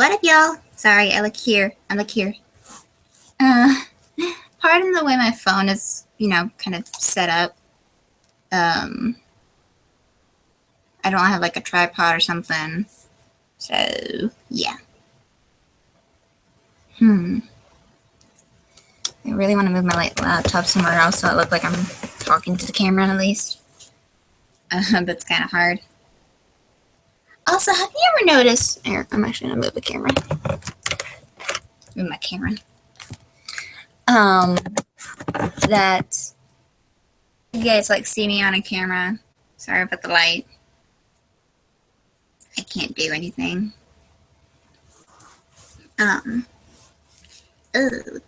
What up, y'all? Sorry, I look here. Uh, Pardon the way my phone is, kind of set up. I don't have like a tripod or something. So, yeah. I really want to move my laptop somewhere else so it looks like I'm talking to the camera at least. But it's kind of hard. Also, have you ever noticed... Here, I'm actually going to move the camera. Move my camera. That you guys like see me on a camera. Sorry about the light. I can't do anything.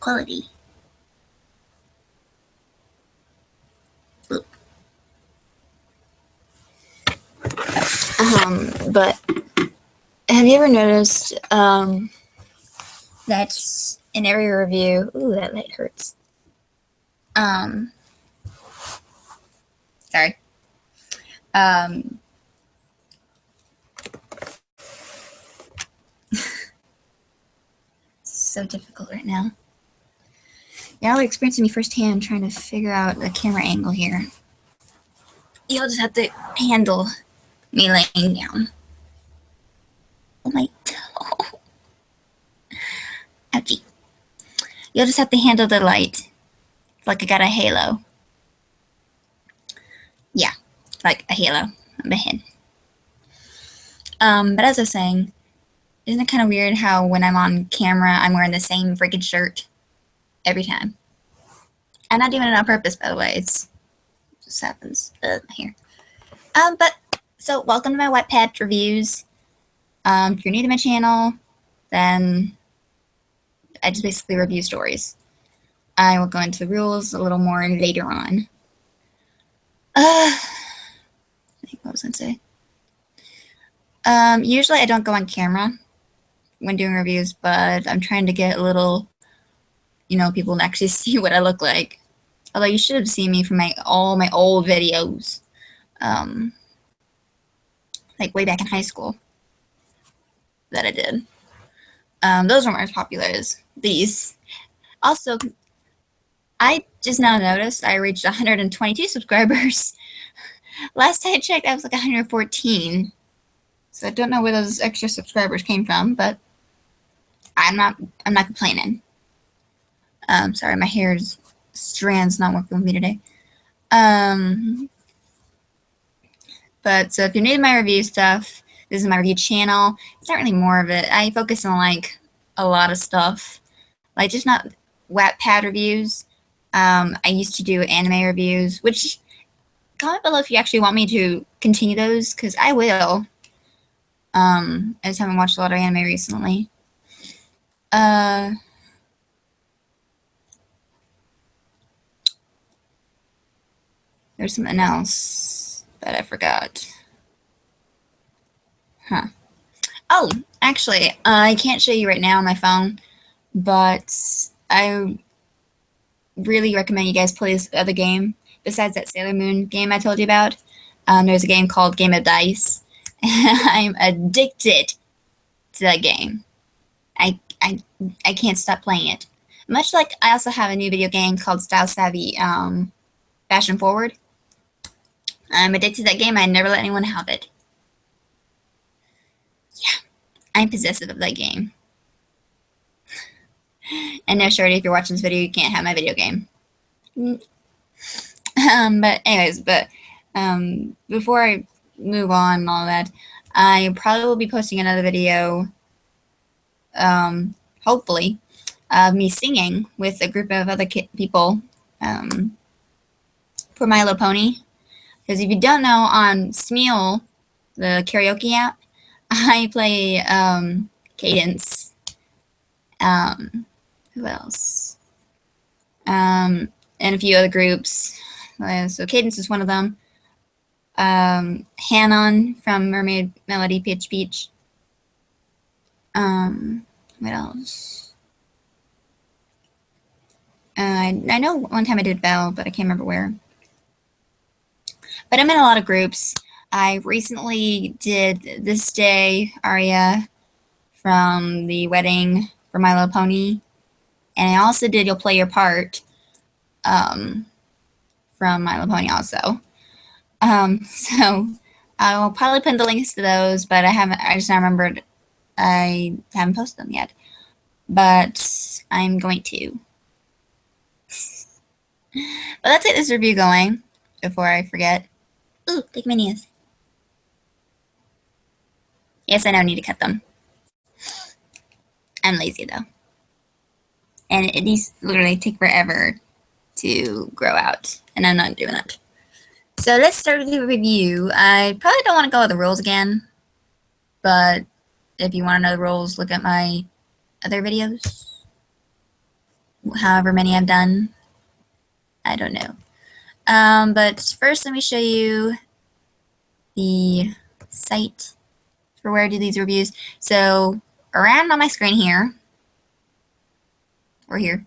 Quality. Oop. But have you ever noticed that in every review, ooh, that light hurts. Sorry. So difficult right now. Y'all are experiencing me firsthand trying to figure out the camera angle here. You'll just have to handle me laying down. Oh my toe. Ouchie. You'll just have to handle the light. Like I got a halo. Yeah, like a halo on my head. But as I was saying, isn't it kind of weird how when I'm on camera, I'm wearing the same freaking shirt every time? I'm not doing it on purpose, by the way. It just happens here. But so welcome to my Wattpad reviews. If you're new to my channel, then I just basically review stories. I will go into the rules a little more later on. I think what was I going to say? Usually I don't go on camera when doing reviews, but I'm trying to get a little, people to actually see what I look like. Although you should have seen me from all my old videos, like way back in high school that I did. Those weren't as popular as these. Also, I just now noticed I reached 122 subscribers. Last I checked, I was like 114. So I don't know where those extra subscribers came from, but I'm not complaining. Sorry, my hair's strand's not working with me today. But so if you're new to my review stuff, this is my review channel. It's not really more of it. I focus on like a lot of stuff, like just not Wattpad reviews. I used to do anime reviews, which comment below if you actually want me to continue those, because I will. I just haven't watched a lot of anime recently. There's something else that I forgot. Oh, actually, I can't show you right now on my phone, but I really recommend you guys play this other game besides that Sailor Moon game I told you about. There's a game called Game of Dice. I'm addicted to that game. I can't stop playing it. Much like I also have a new video game called Style Savvy Fashion Forward. I'm addicted to that game. I never let anyone have it. Yeah, I'm possessive of that game. And no, Shorty, if you're watching this video, you can't have my video game. But anyways, before I move on and all that, I probably will be posting another video, hopefully, of me singing with a group of other people for My Little Pony. Because if you don't know, on Smeal, the karaoke app, I play Cadence. Who else? And a few other groups. So Cadence is one of them. Hanon from Mermaid Melody Peach Beach. What else? I know one time I did Belle, but I can't remember where. But I'm in a lot of groups. I recently did This Day aria from the wedding for My Little Pony, and I also did You'll Play Your Part from My Little Pony also. So I'll probably put the links to those, but I just not remembered I haven't posted them yet. But I'm going to. But let's get this review going before I forget. Ooh, take my knees. Yes, I know I need to cut them. I'm lazy though. And these literally take forever to grow out, and I'm not doing that. So let's start with the review. I probably don't want to go over the rules again, but if you want to know the rules, look at my other videos. However many I've done. I don't know. But first, let me show you the site for where I do these reviews. So around on my screen here, or here,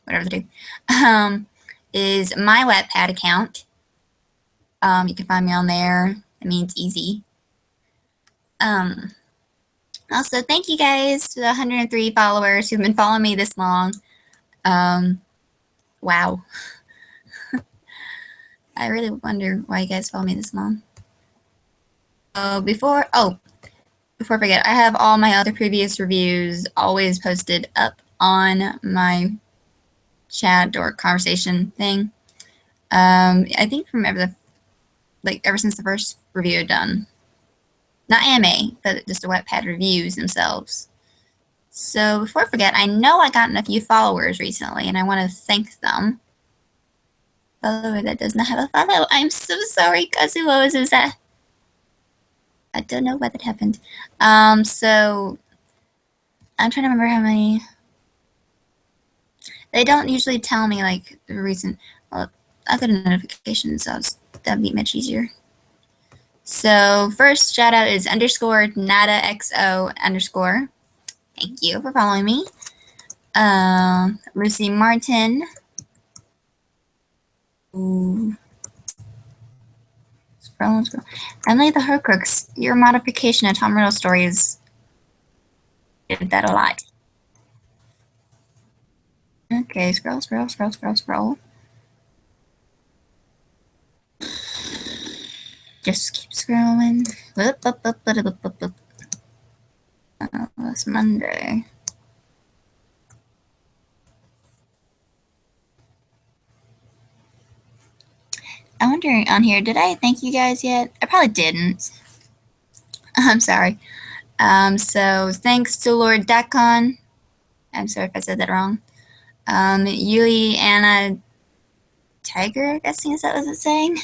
whatever they do, is my Wattpad account. You can find me on there. I mean, it's easy. Also, thank you guys to the 103 followers who've been following me this long. Wow. I really wonder why you guys follow me this long. Before I forget, I have all my other previous reviews always posted up on my chat or conversation thing. I think from ever since the first review I've done. Not anime, but just the Wattpad reviews themselves. So before I forget, I know I gotten a few followers recently, and I want to thank them. Follower that does not have a follow. I'm so sorry, Kazuo Azusa. I don't know why that happened. So I'm trying to remember how many. They don't usually tell me like the reason. Well, I'll get a notification, so that'd be much easier. So first shout out is _NadaXO_. Thank you for following me. Lucy Martin. Ooh. Scroll. Emily the Horcrux. Your modification of Tom Riddle stories did that a lot. Okay, scroll. Just keep scrolling. That's Monday. I'm wondering on here, did I thank you guys yet? I probably didn't. I'm sorry. So thanks to Lord Dakon. I'm sorry if I said that wrong. Yuli Anna Tiger, I guess is that what it's saying?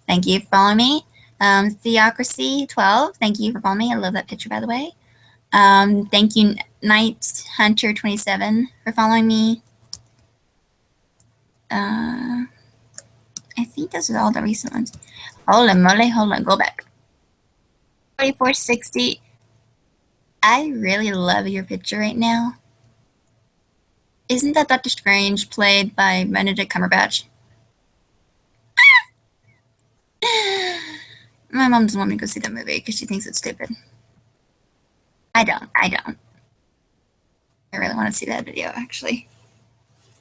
Thank you for following me. Theocracy 12, thank you for following me. I love that picture, by the way. Thank you, Night Hunter 27, for following me. I think those are all the recent ones. Hold on, go back. 4460. I really love your picture right now. Isn't that Doctor Strange played by Benedict Cumberbatch? My mom doesn't want me to go see that movie because she thinks it's stupid. I don't. I really want to see that video, actually.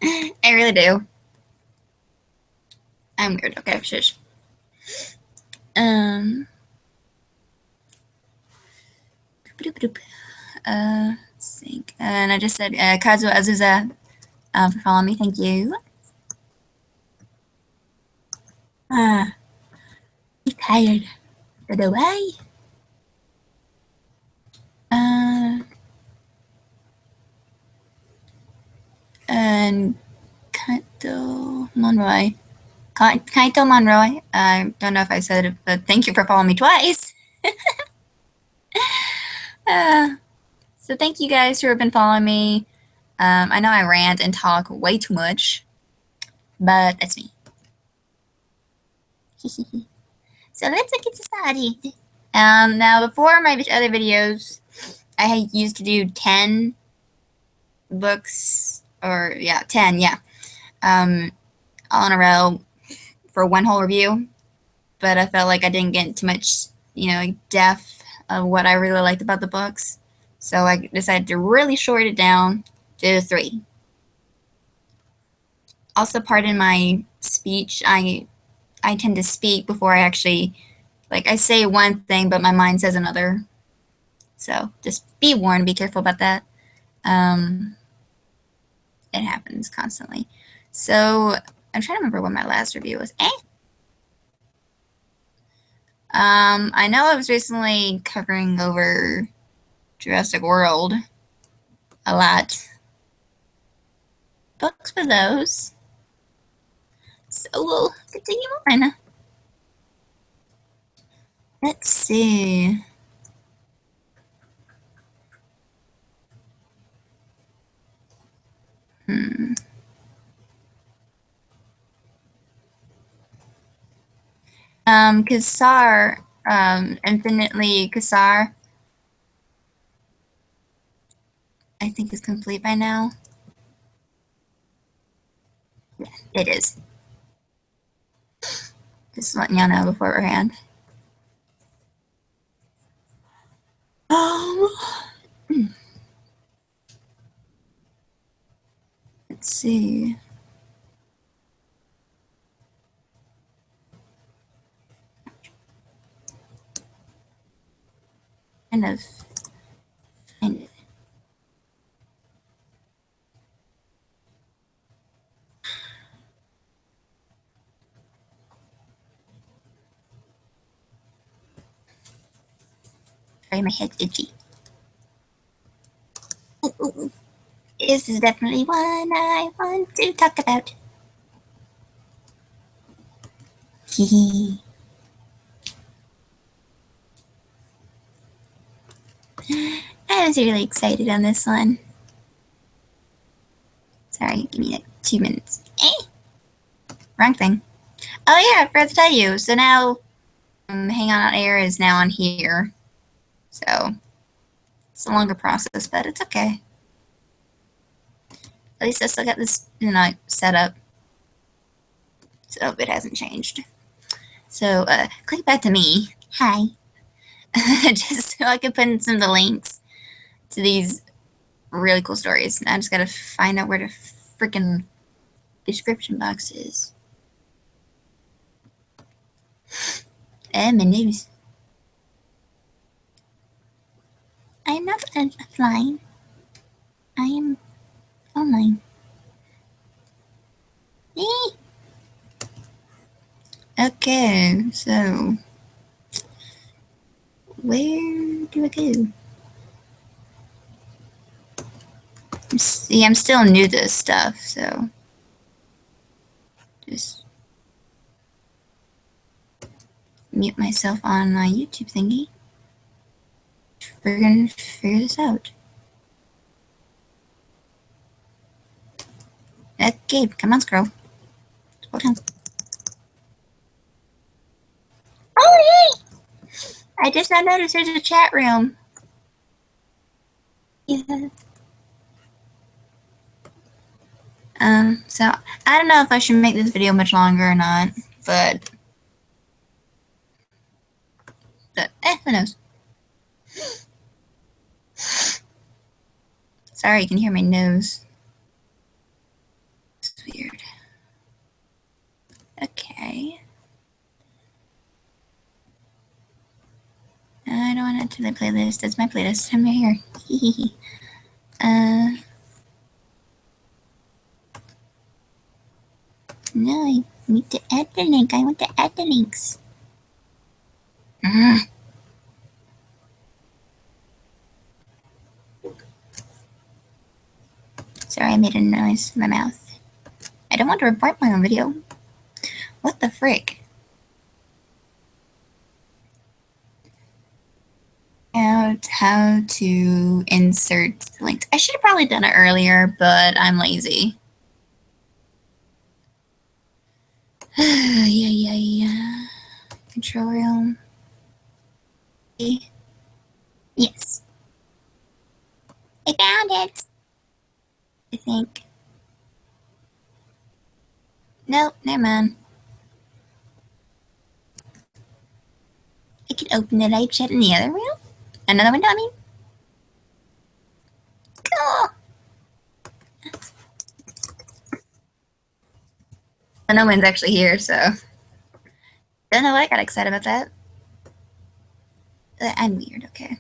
I really do. I'm weird. Okay, shush. Let's think. And I just said Kazuo Azusa for following me. Thank you. I'm tired. By the way. And Kaito Monroy. Kaito Monroy. I don't know if I said it, but thank you for following me twice. So thank you guys who have been following me. I know I rant and talk way too much, but that's me. So let's get started. Now before my other videos, I used to do 10 books, or 10, all in a row for one whole review, but I felt like I didn't get too much, depth of what I really liked about the books. So I decided to really short it down to 3. Also, pardon my speech. I tend to speak before I actually, like, I say one thing, but my mind says another. So just be warned, be careful about that. Um, it happens constantly. So I'm trying to remember what my last review was. I know I was recently covering over Jurassic World a lot. Books for those. So we'll continue on. Let's see. Hmm. Kassar, Infinitely Kassar, I think is complete by now. Yeah, it is. Just letting y'all know beforehand. Um, let's see. Kind of find it. Sorry, my head's itchy. Ooh, ooh, ooh. This is definitely one I want to talk about. Hehe. I was really excited on this one. Sorry, give me like 2 minutes. Wrong thing. Oh yeah, I forgot to tell you. So now, Hang On Air is now on here. So it's a longer process, but it's okay. At least I still got this, set up. So it hasn't changed. So click back to me. Hi. Just so I can put in some of the links to these really cool stories. I just gotta find out where the freaking description box is. And my news. I am not offline. I am online. Okay, so where do I go? See, I'm still new to this stuff, so just mute myself on my YouTube thingy. We're gonna figure this out. Okay, come on, scroll. Scroll down. Oh, yay! I just now noticed there's a chat room. Yeah. So I don't know if I should make this video much longer or not, but who knows? Sorry, you can hear my nose. It's weird. Okay. I don't want to do the playlist. That's my playlist. I'm right here. No, I need to add the link. I want to add the links. Sorry, I made a noise in my mouth. I don't want to report my own video. What the frick? Out how to insert links. I should have probably done it earlier, but I'm lazy. Yeah. Control room. Yes. I found it. I think. Nope, never mind. I could open the light chat in the other room. Another window, I mean. But no one's actually here, so don't know why I got excited about that. I'm weird. Okay.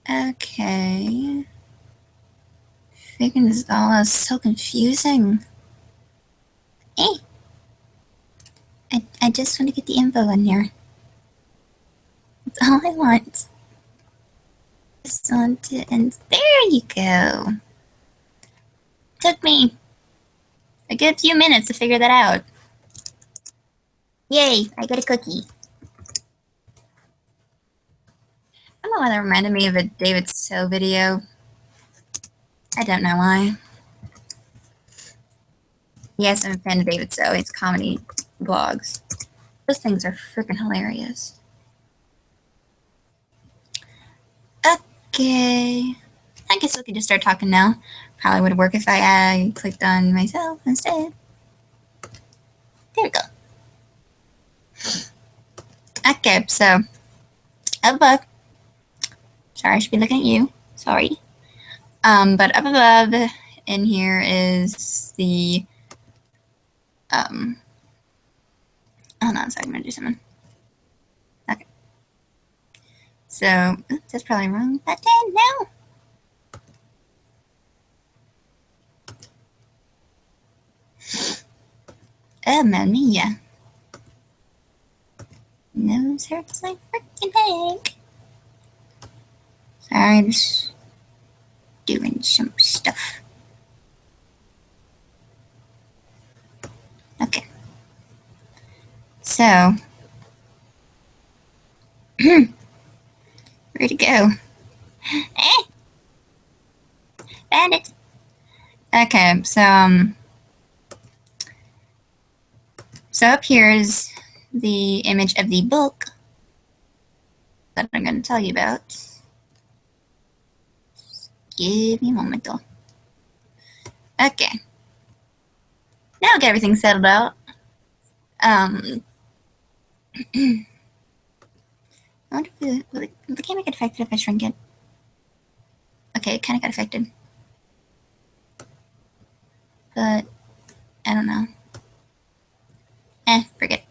Okay. Freaking this all is so confusing. Eh. I just want to get the info in here. That's all I want. Just want to, and there you go. Took me a good few minutes to figure that out. Yay, I got a cookie. I don't know why that reminded me of a David So video. I don't know why. Yes, I'm a fan of David So. It's comedy blogs. Those things are freaking hilarious. Okay. I guess we can just start talking now. Probably would work if I clicked on myself instead. There we go. Okay, so up above. Sorry, I should be looking at you. Sorry. But up above in here is the hold on, sorry, I'm gonna do something. Okay. So oops, that's probably wrong button. No. Oh, mamma mia. Nose hurts like freaking heck. Sorry, just doing some stuff. Okay. So, where'd it go? Eh! Found it! Okay, so up here is the image of the book that I'm going to tell you about. Give me a moment, though. Okay. Now I'll get everything settled out. I wonder if will the camera get affected if I shrink it? Okay, it kind of got affected. But, I don't know. Forget it.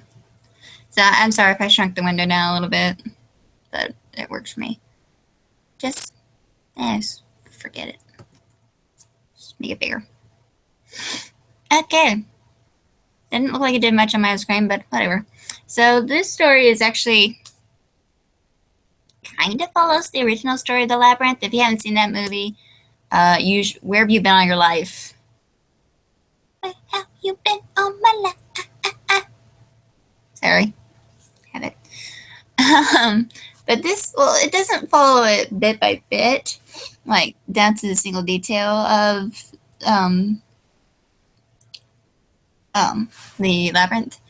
So, I'm sorry if I shrunk the window down a little bit. But it works for me. Just forget it. Just make it bigger. Okay. Didn't look like it did much on my screen, but whatever. So this story is actually kind of follows the original story of The Labyrinth. If you haven't seen that movie, where have you been all your life? Where have you been all my life? Sorry. Have it. But this, well, it doesn't follow it bit by bit, like down to the single detail of the labyrinth,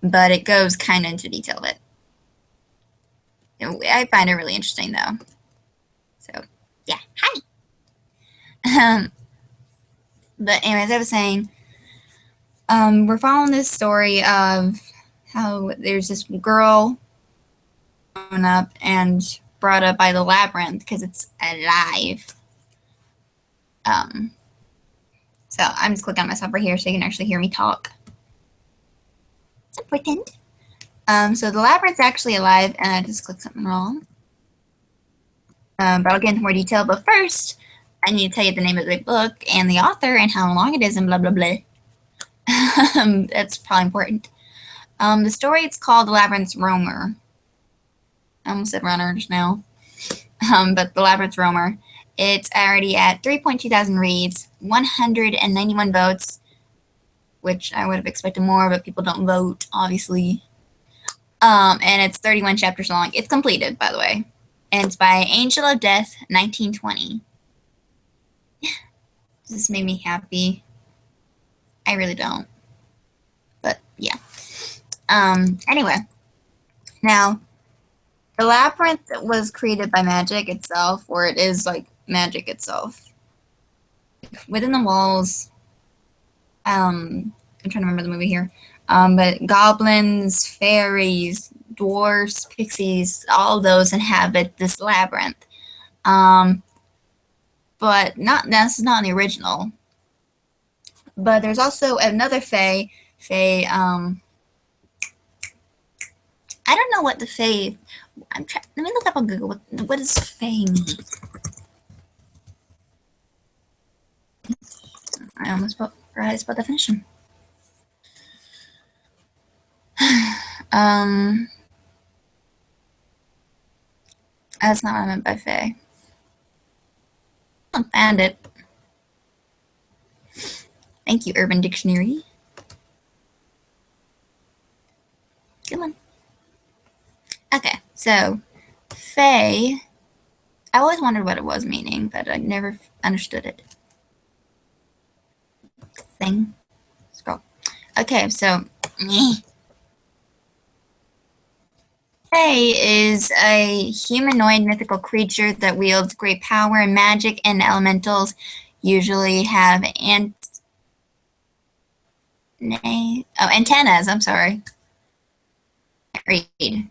but it goes kind of into detail of it. I find it really interesting, though. So, yeah, hi. But anyways, I was saying, we're following this story of how there's this girl grown up and brought up by the labyrinth because it's alive. So I'm just clicking on myself right here so you can actually hear me talk. It's important. So the labyrinth's actually alive, and I just clicked something wrong. But I'll get into more detail. But first, I need to tell you the name of the book and the author and how long it is and blah, blah, blah. That's probably important. The story, it's called The Labyrinth's Roamer. I almost said runner just now. But The Labyrinth's Roamer. It's already at 3.2 thousand reads, 191 votes, which I would have expected more, but people don't vote, obviously. And it's 31 chapters long. It's completed, by the way. And it's by Angel of Death, 1920. This made me happy. I really don't. But, yeah. Anyway. Now, the labyrinth was created by magic itself, or it is like magic itself. Within the walls, I'm trying to remember the movie here, but goblins, fairies, dwarfs, pixies, all those inhabit this labyrinth. But this is not in the original. But there's also another fae. Fae. I don't know what the fae. I'm trying. Let me look up on Google. What does fae mean? I almost forgot to spell definition. That's not what I meant by fae. I found it. Thank you, Urban Dictionary. Good one. Okay, so fae. I always wondered what it was meaning, but I never understood it. Thing. Scroll. Okay, so fae is a humanoid mythical creature that wields great power and magic, and elementals usually have antennas. I'm sorry. Read.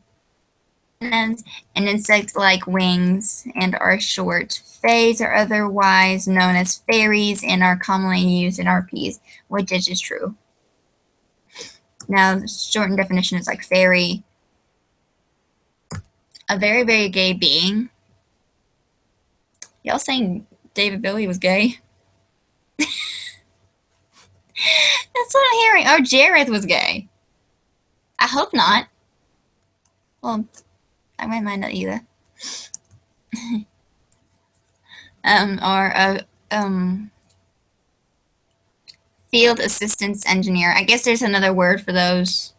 And insect-like wings and are short. Fays are otherwise known as fairies and are commonly used in RPs, which is just true. Now, the shortened definition is like fairy, a very, very gay being. Y'all saying David Bowie was gay? That's what I'm hearing. Or Jareth was gay. I hope not. Well, I might mind not either. Field assistance engineer. I guess there's another word for those.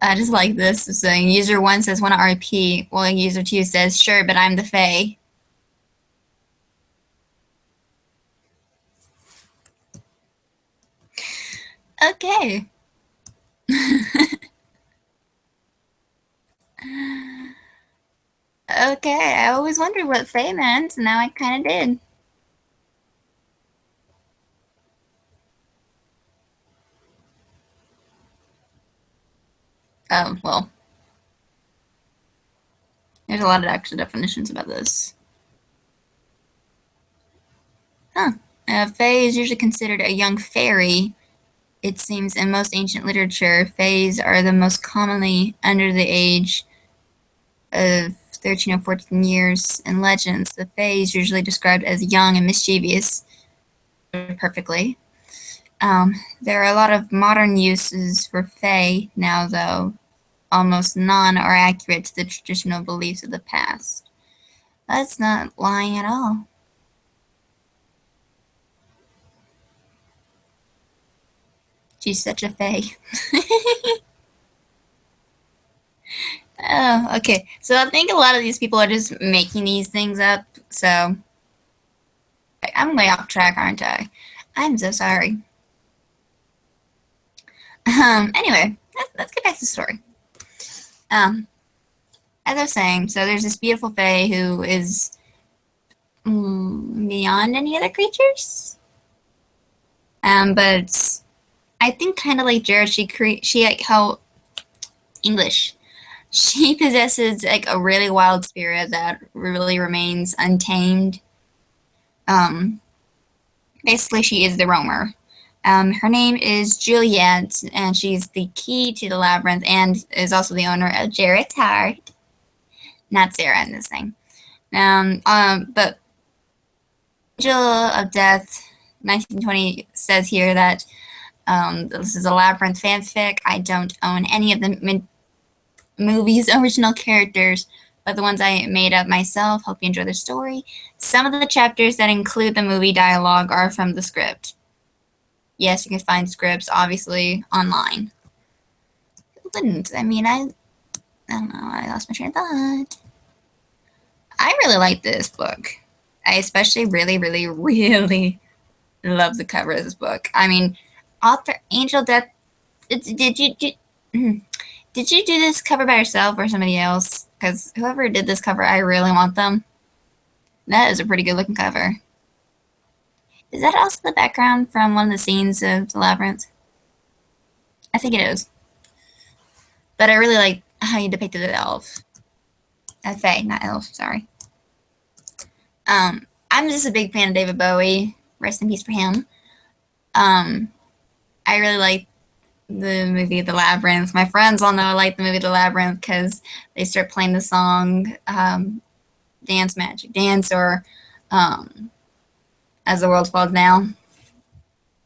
I just like this. It's saying user 1 says want to RP, while user 2 says sure, but I'm the Fae. Okay. Okay, I always wondered what Fae meant, and now I kind of did. Oh, well. There's a lot of extra definitions about this. Huh. Fae is usually considered a young fairy. It seems in most ancient literature, fays are the most commonly under the age of 13 or 14 years. In legends, the fae is usually described as young and mischievous. Perfectly. There are a lot of modern uses for fae now, though. Almost none are accurate to the traditional beliefs of the past. That's not lying at all. She's such a fae. Oh, okay. So I think a lot of these people are just making these things up. So I'm way off track, aren't I? I'm so sorry. Anyway, let's get back to the story. As I was saying, so there's this beautiful fae who is beyond any other creatures. But I think kind of like Jared, she like how English. She possesses like a really wild spirit that really remains untamed. Basically, she is the roamer. Her name is Juliet, and she's the key to the labyrinth, and is also the owner of Jared's heart. Not Sarah in this thing. But Angel of Death, 1920 says here that this is a labyrinth fanfic. I don't own any of the movie's original characters, but the ones I made up myself. Hope you enjoy the story. Some of the chapters that include the movie dialogue are from the script. Yes, you can find scripts, obviously, online. Who wouldn't? I mean, I don't know. I lost my train of thought. I really like this book. I especially really, really, really love the cover of this book. I mean, author Angel Death. Did you do this cover by yourself or somebody else? Because whoever did this cover, I really want them. That is a pretty good looking cover. Is that also the background from one of the scenes of the labyrinth? I think it is. But I really like how you depicted the elf. Fae, not elf, sorry. I'm just a big fan of David Bowie. Rest in peace for him. Um, I really like the movie The Labyrinth. My friends all know I like the movie The Labyrinth because they start playing the song Dance Magic Dance or um, As the World Falls Down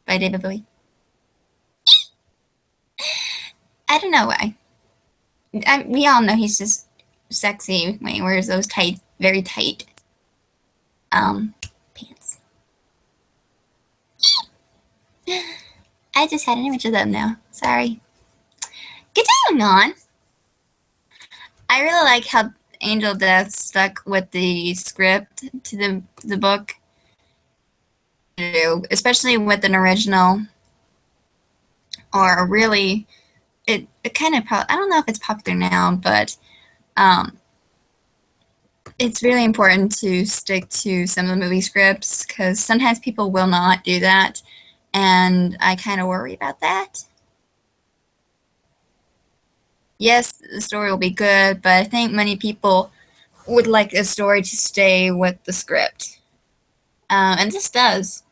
by David Bowie. I don't know why. We all know he's just sexy when he wears those tight, very tight um, pants. I just had an image of them now. Sorry. Continuing on, I really like how Angel Death stuck with the script to the book, especially with an original or really it kind of I don't know if it's popular now, but um, it's really important to stick to some of the movie scripts because sometimes people will not do that, and I kind of worry about that. Yes, the story will be good, but I think many people would like a story to stay with the script, and this does.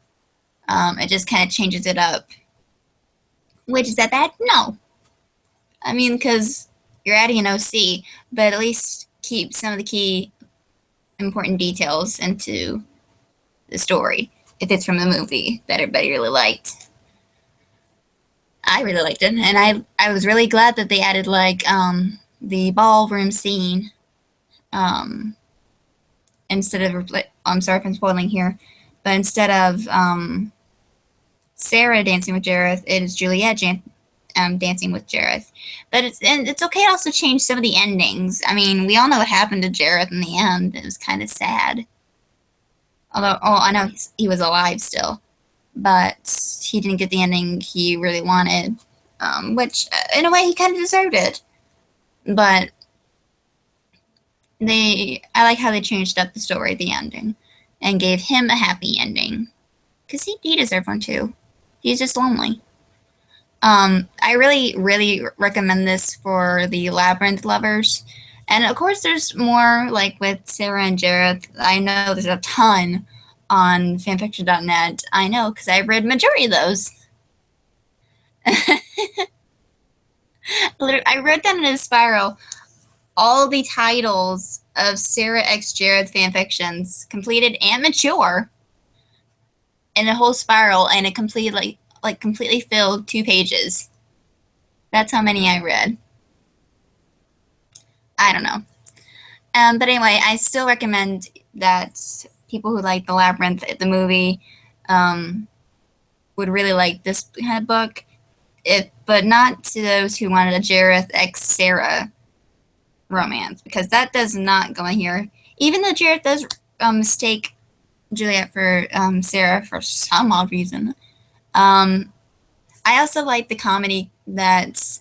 It just kind of changes it up. Which is that bad? No, I mean because you're adding an OC, but at least keep some of the key important details into the story if it's from the movie that everybody really liked. I really liked it, and I was really glad that they added like the ballroom scene um, instead of I'm sorry if I'm spoiling here, but instead of Sarah dancing with Jareth, it is Juliet dancing with Jareth. But it's okay to also change some of the endings. I mean, we all know what happened to Jareth in the end. It was kind of sad. Although, oh, I know he was alive still, but he didn't get the ending he really wanted, which in a way he kind of deserved it. But I like how they changed up the story at the ending and gave him a happy ending because he deserved one too. He's just lonely. I really, really recommend this for the Labyrinth lovers. And of course, there's more like with Sarah and Jareth. I know there's a ton on fanfiction.net. I know because I've read majority of those. I wrote down in a spiral all the titles of Sarah X Jareth fanfictions, completed and mature, in a whole spiral, and it completely completely filled 2 pages. That's how many I read. I don't know. But anyway, I still recommend that people who like The Labyrinth, the movie, um, would really like this kind of book. But not to those who wanted a Jareth X Sarah romance, because that does not go in here. Even though Jareth does mistake Juliet for Sarah for some odd reason. Um, I also like the comedy that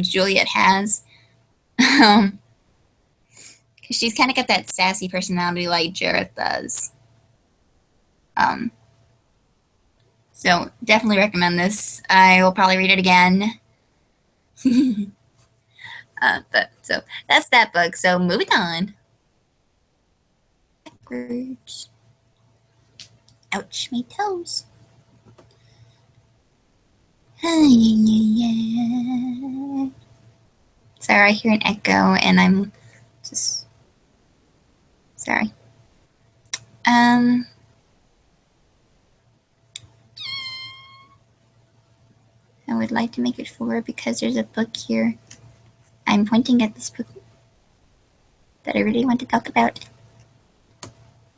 Juliet has. um, she's kind of got that sassy personality like Jareth does. Um, so definitely recommend this. I will probably read it again. But so that's that book. So moving on. Backwards. Ouch, my toes. Sorry, I hear an echo, and I'm just sorry. Um, I would like to make it 4 because there's a book here. I'm pointing at this book that I really want to talk about.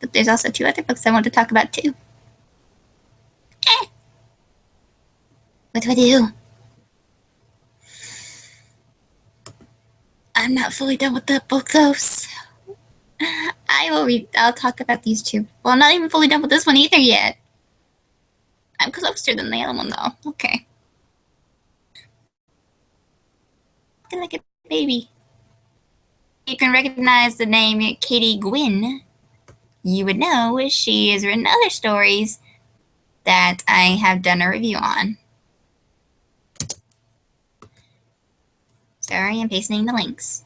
But there's also 2 other books I want to talk about too. Eh. What do I do? I'm not fully done with that book though. So I'll talk about these 2. Well, I'm not even fully done with this one either yet. I'm closer than the other one though. Okay. Looking like a baby. You can recognize the name Katie Gwynn. You would know she has written other stories that I have done a review on. Sorry, I'm pasting the links.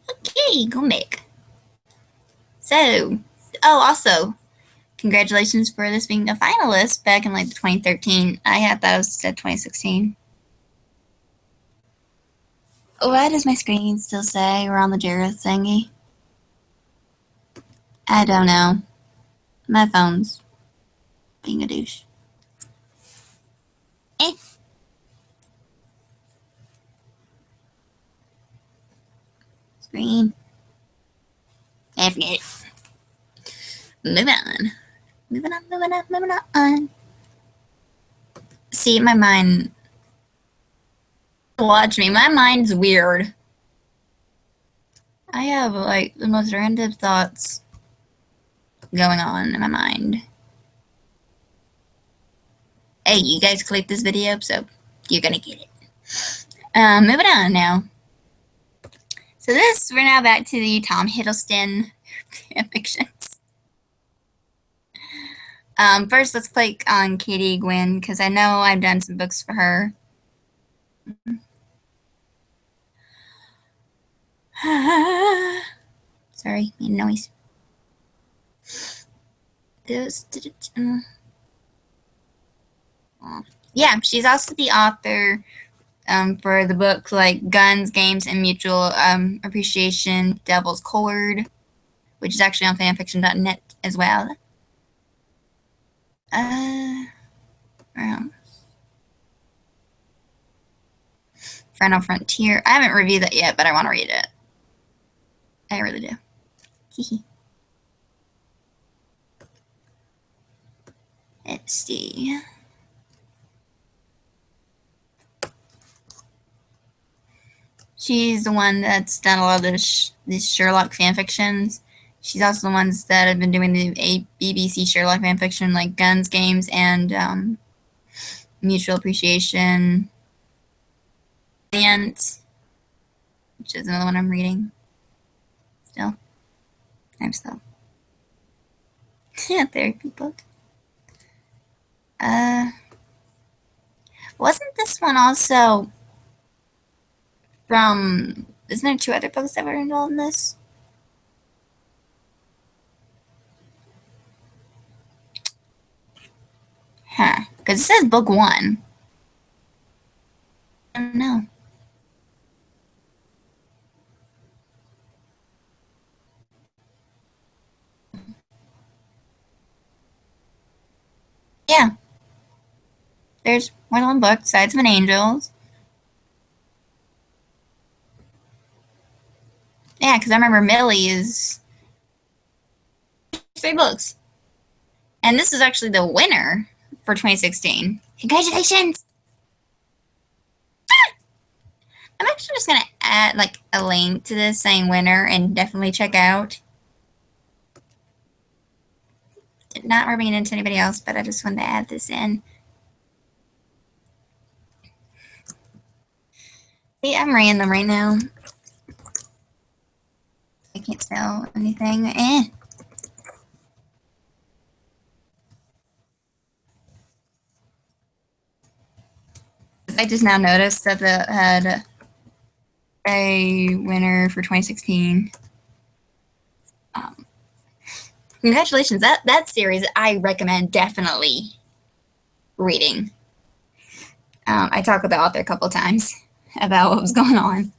Okay, go back. So, oh, also, congratulations for this being a finalist back in like 2013. I had that was said 2016. Why does my screen still say we're on the Jareth thingy? I don't know. My phone's being a douche. Screen. I forget it. Moving on. Moving on. See, my mind. Watch me. My mind's weird. I have, like, the most random thoughts going on in my mind. Hey, you guys clicked this video, so you're gonna get it. Moving on now. So we're now back to the Tom Hiddleston fanfictions. First, let's click on Katie Gwynn, because I know I've done some books for her. Sorry, made a noise. Yeah, she's also the author for the book like Guns, Games, and Mutual Appreciation, Devil's Cord, which is actually on fanfiction.net as well. Final Frontier. I haven't reviewed that yet, but I want to read it. I really do. Let's see. She's the one that's done a lot of these Sherlock fanfictions. She's also the ones that have been doing the BBC Sherlock fanfiction, like Guns, Games, and Mutual Appreciation. And which is another one I'm reading. Still. I'm still. Therapy book. Wasn't this one also from, isn't there 2 other books that were involved in this? Huh. Because it says book 1. I don't know. Yeah. There's more than one book, Sides of an Angel. Yeah, because I remember Millie is 3 books. And this is actually the winner for 2016. Congratulations! I'm actually just going to add like a link to this saying winner and definitely check out. Not rubbing it into anybody else, but I just wanted to add this in. See, I'm random right now. I can't spell anything. I just now noticed that it had a winner for 2016. Congratulations. That series I recommend definitely reading. I talked with the author a couple times about what was going on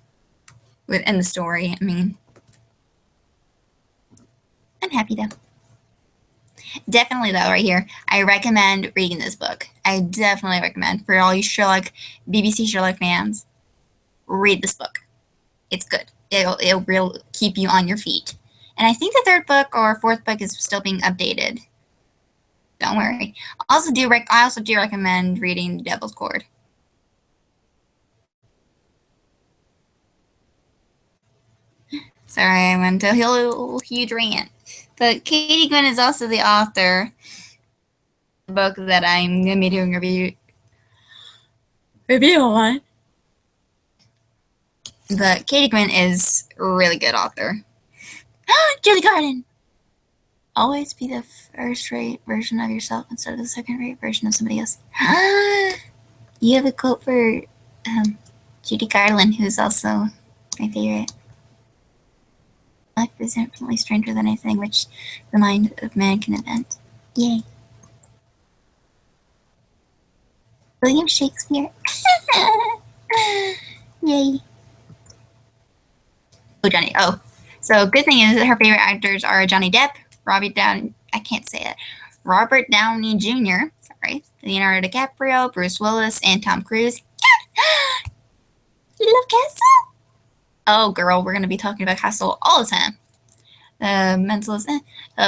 in the story. I mean, I'm happy though. Definitely though, right here, I recommend reading this book. I definitely recommend for all you BBC Sherlock fans, read this book. It's good. It'll really keep you on your feet. And I think the 3rd book or 4th book is still being updated. Don't worry. I also do recommend reading Devil's Cord. Sorry, I went to a huge rant. But Katie Gwynn is also the author of the book that I'm going to be doing a review on. But Katie Gwynn is a really good author. Julie Garden! Always be the first-rate version of yourself instead of the second-rate version of somebody else. You have a quote for Judy Garland, who's also my favorite. Life is infinitely stranger than anything which the mind of man can invent. Yay. William Shakespeare. Yay. Oh, Johnny. Oh. So, good thing is that her favorite actors are Johnny Depp, Robbie Downey. I can't say it. Robert Downey Jr., sorry, Leonardo DiCaprio, Bruce Willis, and Tom Cruise. You love Castle? Oh, girl, we're going to be talking about Castle all the time. Mentalist,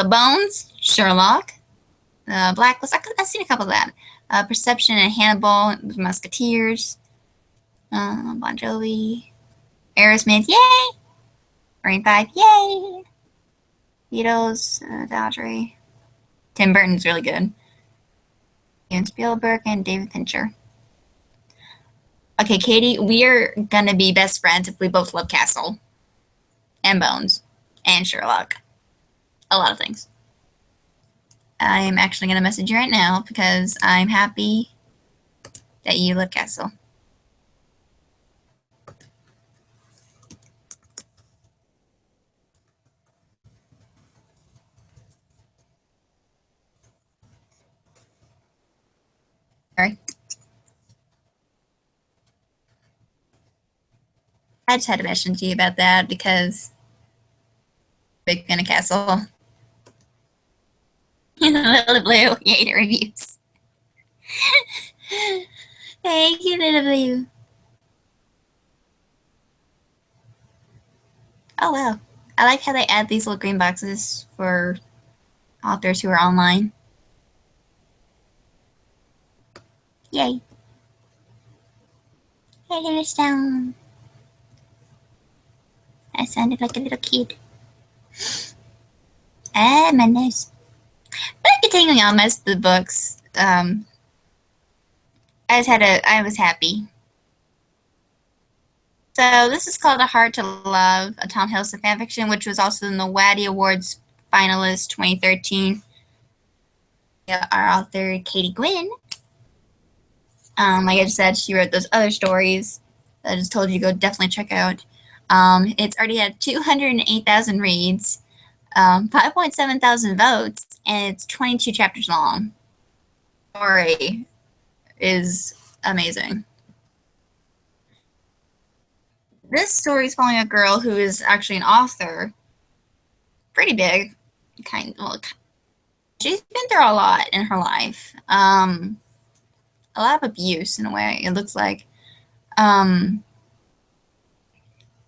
Bones, Sherlock, Blacklist. I've seen a couple of that. Perception and Hannibal, Musketeers, Bon Jovi, Aerosmith, yay! Marine 5, yay! Beatles, Daughtry. Tim Burton's really good. Steven Spielberg and David Fincher. Okay, Katie, we are gonna be best friends if we both love Castle and Bones and Sherlock. A lot of things. I'm actually gonna message you right now because I'm happy that you love Castle. Sorry. I just had to mention to you about that because big fan of Castle. Little Blue, yay to reviews. Thank you, Little Blue. Oh wow. I like how they add these little green boxes for authors who are online. Yay. Hey, little stone. I sounded like a little kid. Ah, my nose. But continuing on most of the books, I was happy. So this is called A Heart to Love, a Tom Hiddleston fanfiction, which was also in the Waddy Awards finalist 2013. Our author, Katie Gwynn. Like I just said, she wrote those other stories that I just told you to go definitely check out. It's already had 208,000 reads, 5.7 thousand votes, and it's 22 chapters long. The story is amazing. This story is following a girl who is actually an author, pretty big, she's been through a lot in her life. A lot of abuse in a way, it looks like.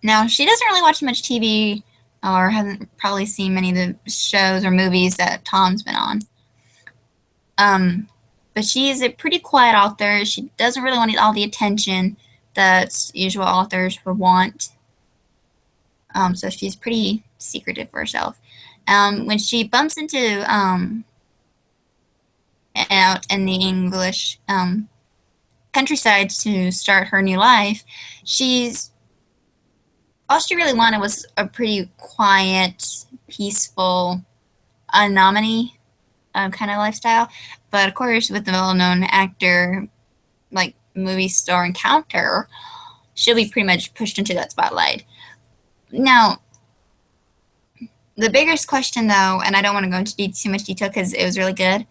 Now, she doesn't really watch much TV or hasn't probably seen many of the shows or movies that Tom's been on. But she is a pretty quiet author. She doesn't really want all the attention that usual authors would want. So she's pretty secretive for herself. When she bumps into out in the English countryside to start her new life, all she really wanted was a pretty quiet, peaceful, anonymity kind of lifestyle. But of course, with the well-known actor, like movie star encounter, she'll be pretty much pushed into that spotlight. Now, the biggest question, though, and I don't want to go into too much detail because it was really good,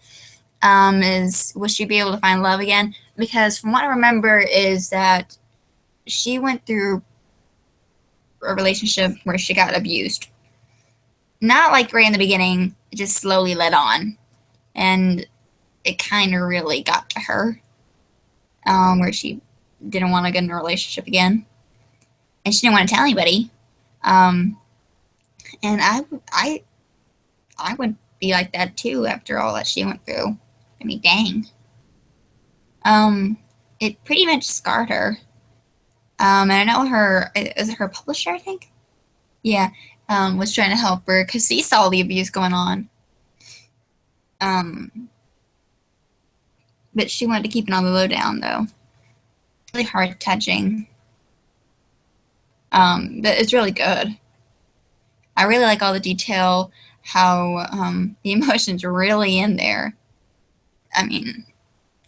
is will she be able to find love again? Because from what I remember is that she went through a relationship where she got abused. Not like right in the beginning, it just slowly led on. And it kind of really got to her, where she didn't want to get in a relationship again. And she didn't want to tell anybody. And I would be like that too after all that she went through. I mean, dang. It pretty much scarred her. And I know is it her publisher, I think? Yeah, was trying to help her because he saw the abuse going on. But she wanted to keep it on the lowdown, though. Really heart touching. But it's really good. I really like all the detail, how the emotions are really in there. I mean,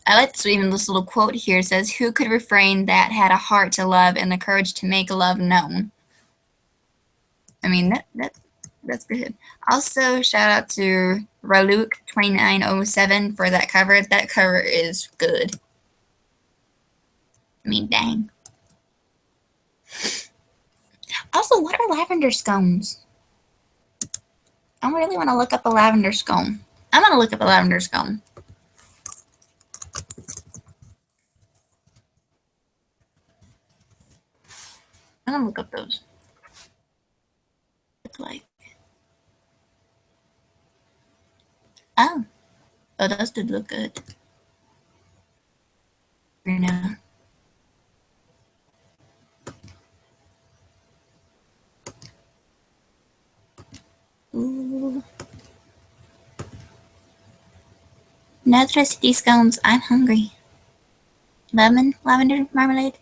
I like this, even this little quote here. It says, "Who could refrain that had a heart to love and the courage to make love known?" I mean, That's good. Also, shout out to Raluk2907 for that cover. That cover is good. I mean, dang. Also, what are lavender scones? I really want to look up a lavender scone. I'm going to look up a lavender scone. I'm going to look up those. Look like. Oh. Oh, those did look good. You know. Ooh. No trusty scones. I'm hungry. Lavender marmalade.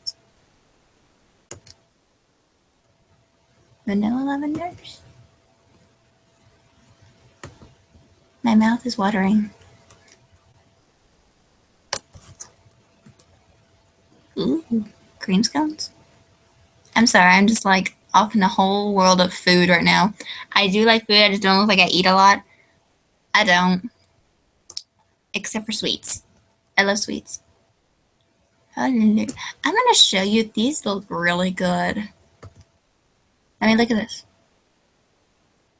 Vanilla lavenders. My mouth is watering. Ooh, cream scones. I'm sorry, I'm just like off in a whole world of food right now. I do like food, I just don't look like I eat a lot. I don't. Except for sweets. I love sweets. I'm gonna show you, these look really good. I mean, look at this.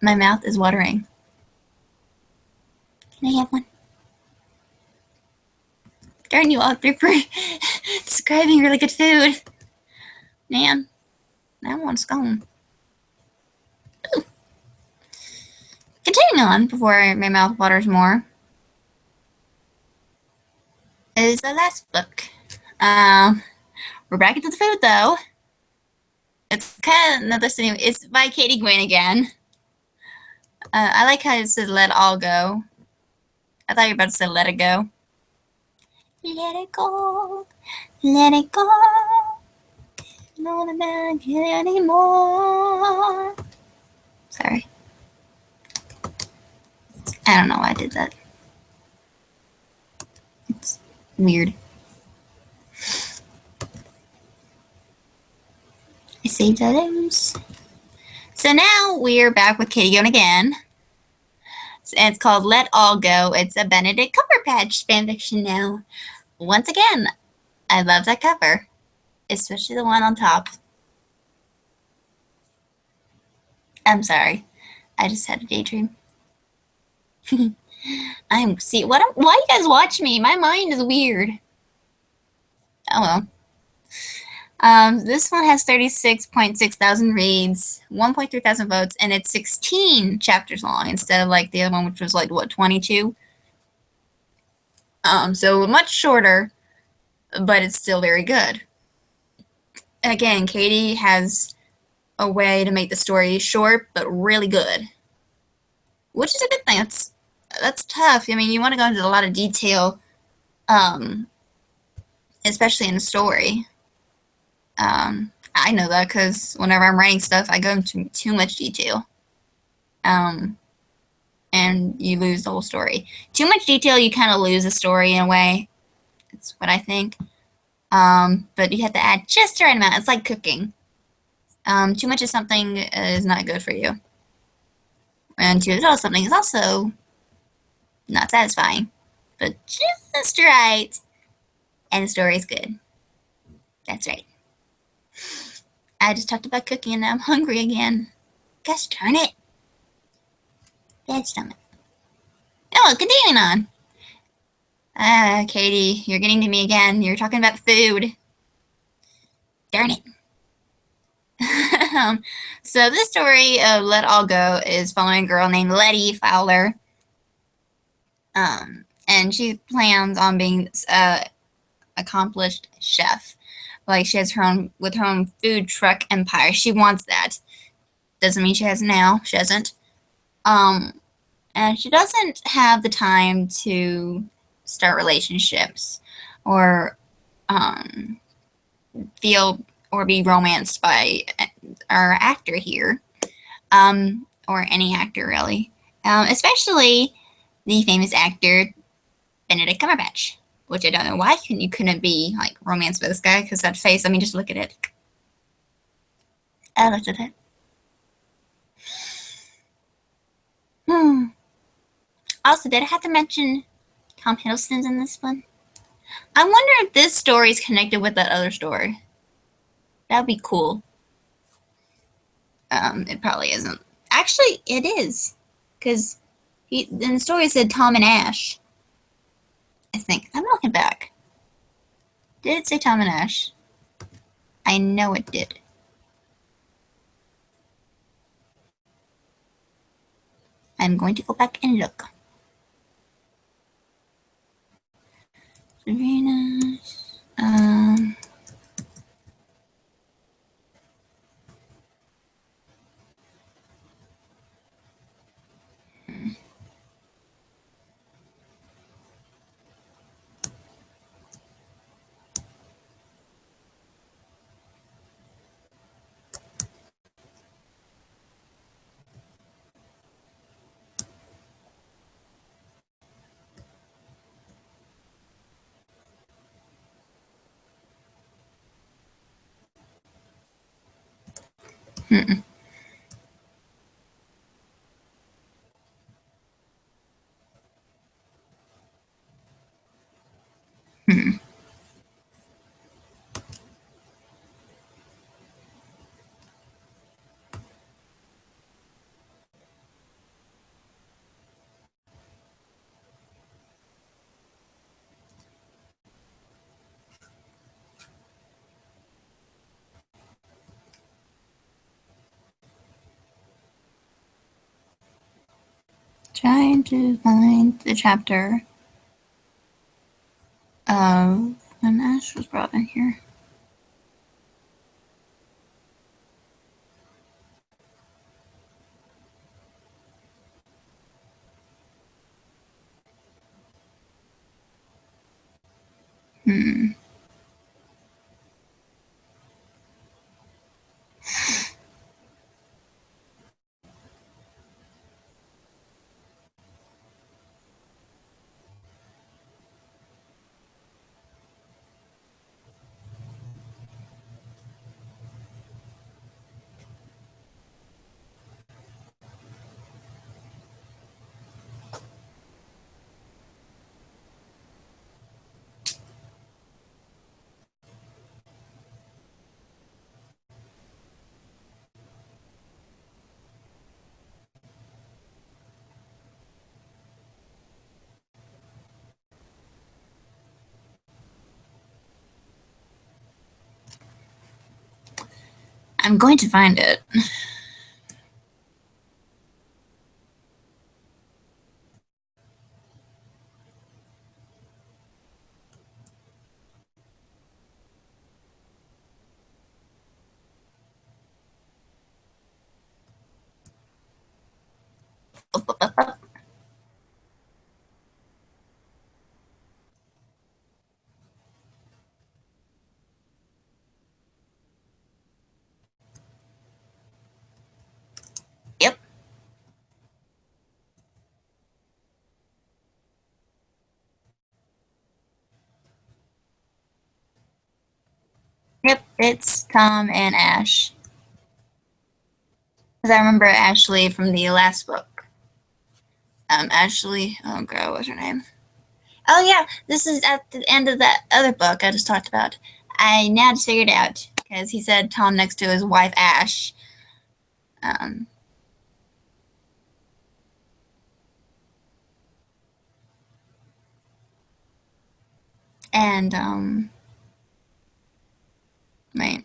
My mouth is watering. Can I have one? Darn you all for describing really good food. Man, I want a scone. Ooh. Continuing on before my mouth waters more is the last book. We're back into the food though. It's kind of another thing. It's by Katie Gwynn again. I like how it says "Let all go." I thought you were about to say "Let it go." Let it go, let it go. No one back anymore. Sorry. I don't know why I did that. It's weird. I saved those. So now we're back with Katie Gwynn again. And it's called Let All Go. It's a Benedict Cumberbatch fanfiction now. Once again, I love that cover. Especially the one on top. I'm sorry. I just had a daydream. why you guys watch me? My mind is weird. Oh well. This one has 36.6 thousand reads, 1.3 thousand votes, and it's 16 chapters long instead of like the other one, which was like what, 22? So much shorter, but it's still very good. Again, Katie has a way to make the story short but really good, which is a good thing. That's tough. I mean, you want to go into a lot of detail, especially in a story. I know that because whenever I'm writing stuff, I go into too much detail. And you lose the whole story. Too much detail, you kind of lose the story in a way. That's what I think. But you have to add just the right amount. It's like cooking. Too much of something is not good for you. And too little of something is also not satisfying. But just right. And the story is good. That's right. I just talked about cooking and now I'm hungry again. Gosh darn it. Bad stomach. Oh, continuing on. Katie, you're getting to me again. You're talking about food. Darn it. So this story of Let All Go is following a girl named Letty Fowler. And she plans on being an accomplished chef. Like she has her own food truck empire. She wants that. Doesn't mean she has it now. She doesn't. And she doesn't have the time to start relationships or feel or be romanced by our actor here, or any actor really, especially the famous actor Benedict Cumberbatch, which I don't know why you couldn't be like romanced by this guy, because that face, I mean, just look at it. I looked at it. Also, did I have to mention Tom Hiddleston's in this one? I wonder if this story is connected with that other story. That would be cool. It probably isn't. Actually, it is, because in the story it said Tom and Ash. I think. I'm looking back. Did it say Tom and Ash? I know it did. I'm going to go back and look. Venus. Hmm. Hmm. Trying to find the chapter of when Ash was brought in here. Hmm. I'm going to find it. Yep. Yep. It's Tom and Ash. Because I remember Ashley from the last book. Ashley. Oh god, what's her name? Oh yeah, this is at the end of that other book I just talked about. I now just figured it out because he said Tom next to his wife Ash. Um, and wait,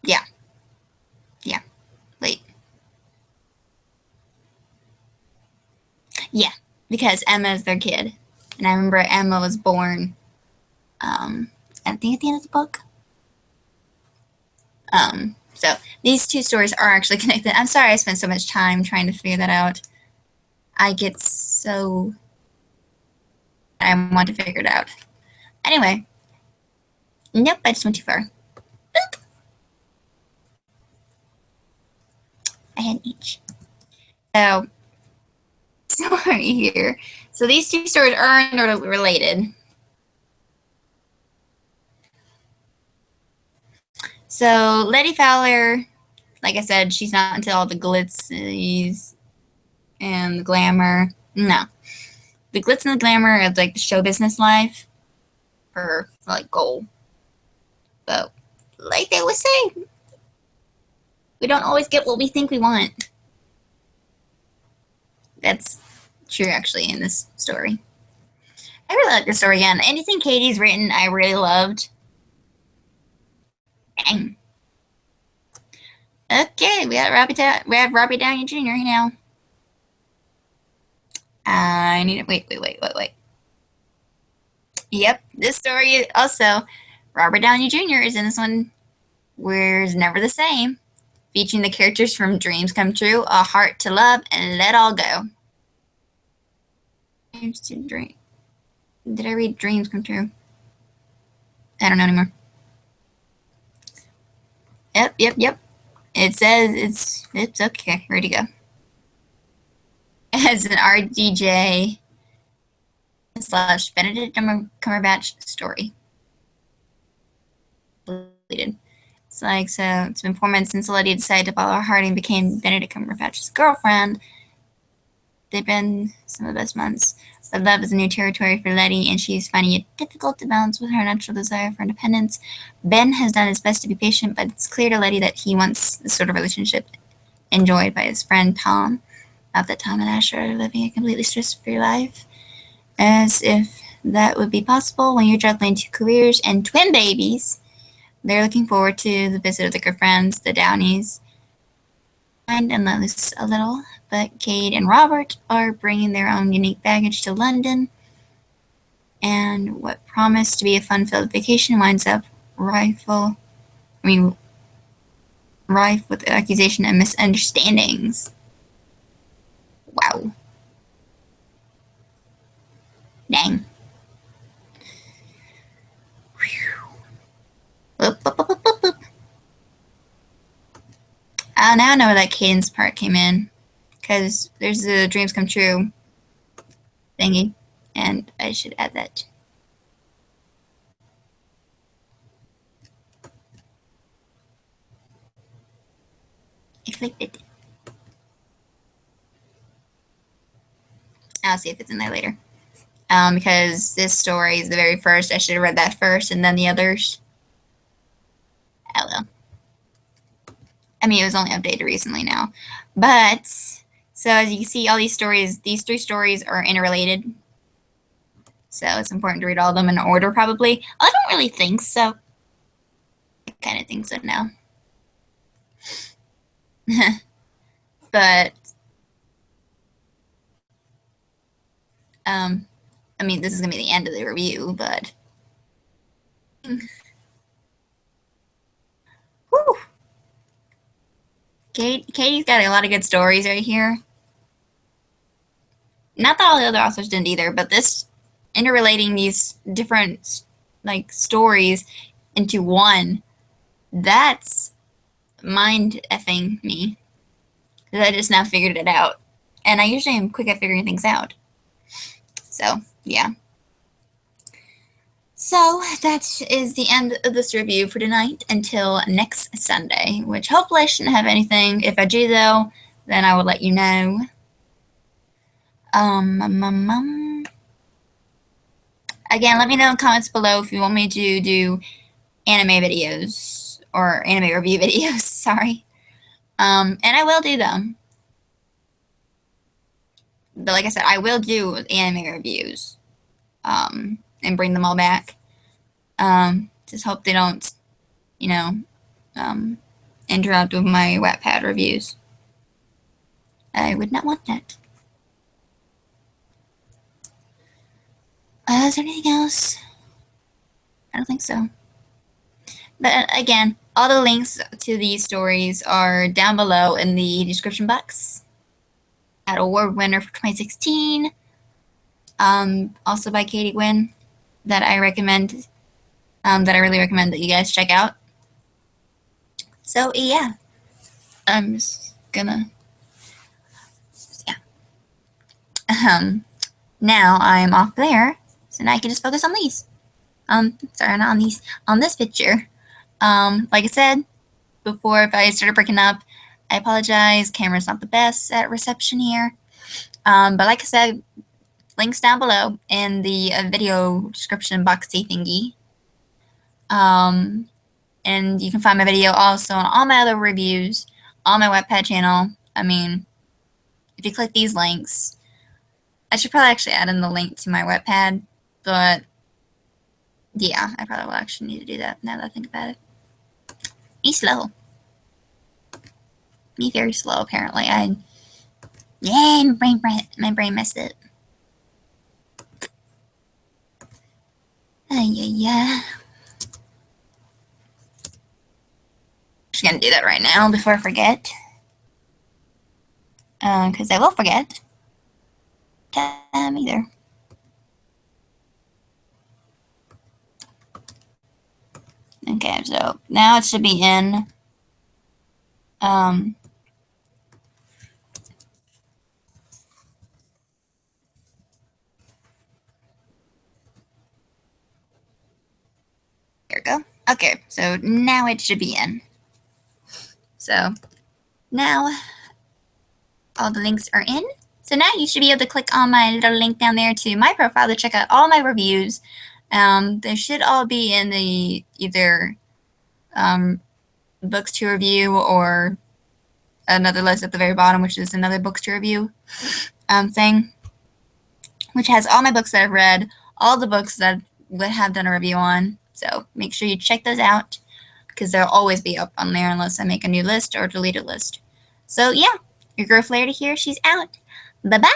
yeah, yeah, wait, yeah, because Emma is their kid, and I remember Emma was born. I think at the end of the book. So these two stories are actually connected. I'm sorry I spent so much time trying to figure that out. I get so I want to figure it out. Anyway, nope, I just went too far. Boop. I had each. So story here. So these two stories are related. So Letty Fowler, like I said, she's not into all the glitz. and the glamour. No. The glitz and the glamour of like the show business life are like goal. But like they would say, we don't always get what we think we want. That's true actually in this story. I really like this story again. Anything Katie's written I really loved. Dang. Okay, we have Robbie Downey Jr. now. I need to wait. Yep, this story also. Robert Downey Jr. is in this one. We're Never the Same, featuring the characters from Dreams Come True, A Heart to Love, and Let All Go. Dreams to Dream. Did I read Dreams Come True? I don't know anymore. Yep. It says it's okay. Ready to go. As an RDJ / Benedict Cumberbatch story. It's like, so it's been 4 months since Lydia decided to follow her heart and became Benedict Cumberbatch's girlfriend. They've been some of the best months. But love is a new territory for Letty, and she's finding it difficult to balance with her natural desire for independence. Ben has done his best to be patient, but it's clear to Letty that he wants this sort of relationship enjoyed by his friend Tom. Not that Tom and Asher are living a completely stress-free life. As if that would be possible when you're juggling 2 careers and twin babies. They're looking forward to the visit of the good friends, the Downies. And let loose a little, but Kate and Robert are bringing their own unique baggage to London, and what promised to be a fun-filled vacation winds up rife with accusation and misunderstandings. Wow. Dang. Whoop. Now I know where that cadence part came in, because there's the Dreams Come True thingy, and I should add that. I clicked it. I'll see if it's in there later. Because this story is the very first. I should have read that first and then the others. Oh well. I mean, it was only updated recently now. But, so as you can see, all these 3 stories are interrelated. So it's important to read all of them in order, probably. I don't really think so. I kind of think so now. But, I mean, this is going to be the end of the review, but... Whew. Katie's got a lot of good stories right here. Not that all the other authors didn't either, but this interrelating these different like stories into one, that's mind effing me. Because I just now figured it out. And I usually am quick at figuring things out. So, yeah. So, that is the end of this review for tonight until next Sunday, which hopefully I shouldn't have anything. If I do, though, then I will let you know. Again, let me know in the comments below if you want me to do anime videos, or anime review videos, sorry. And I will do them. But like I said, I will do anime reviews. And bring them all back. Just hope they don't, interrupt with my Wattpad reviews. I would not want that. Is there anything else? I don't think so. But again, all the links to these stories are down below in the description box. At award winner for 2016. Also by Katie Gwynn. That I recommend, that I really recommend that you guys check out. So, yeah. I'm just gonna, now I'm off there, so now I can just focus on these. Sorry, not on these, on this picture. Like I said before, if I started breaking up, I apologize. Camera's not the best at reception here. But like I said, links down below in the video description boxy thingy. And you can find my video also on all my other reviews on my Wattpad channel. I mean, if you click these links, I should probably actually add in the link to my Wattpad, but yeah, I probably will actually need to do that now that I think about it. Me slow. Me very slow, apparently. Yeah, my brain messed up. Yeah. Just gonna do that right now before I forget. Because I will forget. Time either. Okay, so now it should be in. There we go. Okay, so now it should be in. So now all the links are in. So now you should be able to click on my little link down there to my profile to check out all my reviews. They should all be in the either books to review or another list at the very bottom, which is another books to review thing, which has all my books that I've read, all the books that I have done a review on. So make sure you check those out because they'll always be up on there unless I make a new list or delete a list. So yeah, your girl Flarity here. She's out. Bye-bye.